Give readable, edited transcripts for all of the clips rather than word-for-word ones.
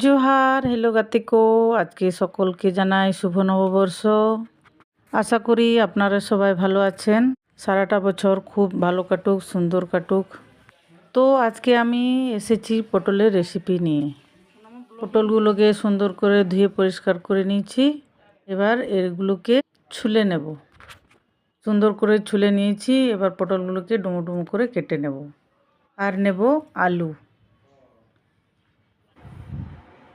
Johar, hello গাতিকো। আজকে সকলকে জানাই শুভ নববর্ষ। আশা করি আপনারা সবাই ভালো আছেন, সারাটা বছর খুব ভালো কাটুক, সুন্দর কাটুক। তো আজকে আমি এসেছি পটলের রেসিপি নিয়ে। পটলগুলোকে সুন্দর করে ধুয়ে পরিষ্কার করে নিয়েছি। এবার এগুলোকে ছুলে নেব। সুন্দর করে ছুলে নিয়েছি। এবার পটলগুলোকে ডুমো ডুমো করে কেটে নেব। আর নেব আলু।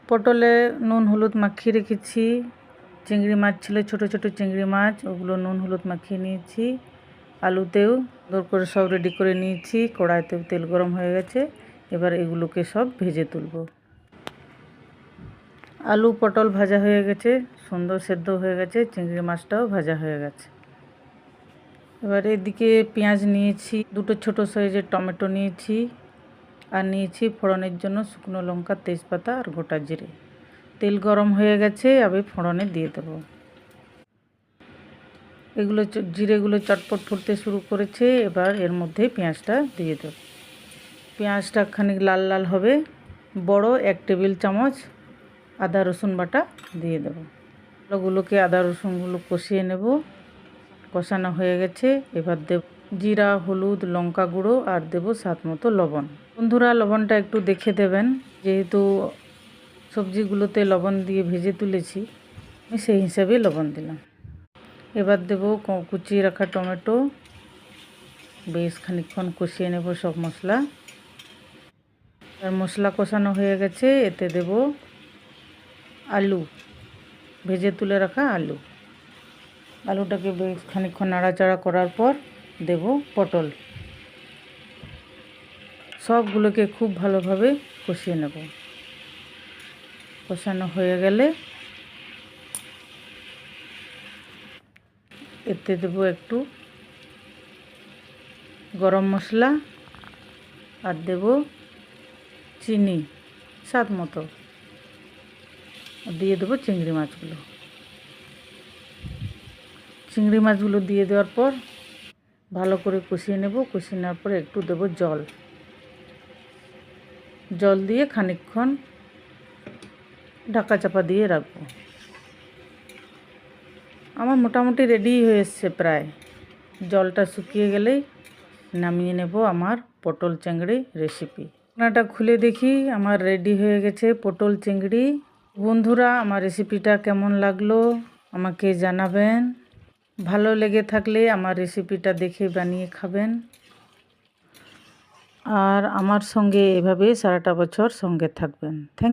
পটলে নুন হলুদ মাখিয়ে রেখেছি। চিংড়ি মাছ ছিল, ছোট ছোট চিংড়ি মাছ, ওগুলো নুন হলুদ মাখিয়ে নিয়েছি। আলুতেও সুন্দর করে সব রেডি করে নিয়েছি। কড়াইতেও তেল গরম হয়ে গেছে। এবার এগুলোকে সব ভেজে তুলব। আলু পটল ভাজা হয়ে গেছে, সুন্দর সেদ্ধ হয়ে গেছে, চিংড়ি মাছটাও ভাজা হয়ে গেছে। এবার এদিকে পেঁয়াজ নিয়েছি, দুটো ছোট সাইজের টমেটো নিয়েছি, আর নিয়েছি ফোড়নের জন্য শুকনো লঙ্কা, তেজপাতা আর গোটা জিরে। তেল গরম হয়ে গেছে, আমি ফোড়নে দিয়ে দেবো। এগুলো জিরেগুলো চটপট ফুটতে শুরু করেছে। এবার এর মধ্যে পেঁয়াজটা দিয়ে দেব। পেঁয়াজটা খানিক লাল লাল হবে। বড় 1 টেবিল চামচ আদা রসুন বাটা দিয়ে দেব। ওগুলোকে আদা রসুনগুলো কষিয়ে নেব। কষানো হয়ে গেছে। এবার দেব জিরা, হলুদ, লঙ্কা গুঁড়ো আর দেব স্বাদ মতো লবণ। বন্ধুরা, লবণটা একটু দেখে দেবেন, যেহেতু সবজিগুলোতে লবণ দিয়ে ভেজে তুলেছি, আমি সেই হিসাবে লবণ দিলাম। এবার দেব কুচিয়ে রাখা টমেটো। বেশ খানিকক্ষণ কষিয়ে নেব সব মশলা। আর মশলা কষানো হয়ে গেছে, এতে দেব আলু, ভেজে তুলে রাখা আলু। আলুটাকে বেশ খানিকক্ষণ নাড়াচাড়া করার পর দেব পটল। সবগুলোকে খুব ভালোভাবে কষিয়ে নেব। কষানো হয়ে গেলে এতে দেব একটু গরম মশলা আর দেব চিনি স্বাদ মতো। দিয়ে দেবো চিংড়ি মাছগুলো। চিংড়ি মাছগুলো দিয়ে দেওয়ার পর ভালো করে কষিয়ে নেব। কষিয়ে নেওয়ার পরে একটু দেবো জল। জল দিয়ে খানিকক্ষণ ঢাকা চাপা দিয়ে রাখবো। আমার মোটামুটি রেডি হয়ে এসছে প্রায়। জলটা শুকিয়ে গেলেই নামিয়ে নেব আমার পটল চিংড়ি রেসিপি। ঢাকনাটা খুলে দেখি, আমার রেডি হয়ে গেছে পটল চিংড়ি। বন্ধুরা, আমার রেসিপিটা কেমন লাগলো আমাকে জানাবেন। ভালো লেগে থাকলে আমার রেসিপিটা দেখে বানিয়ে খাবেন। আর আমার সঙ্গে এভাবে সারাটা বছর সঙ্গে থাকবেন। থ্যাংক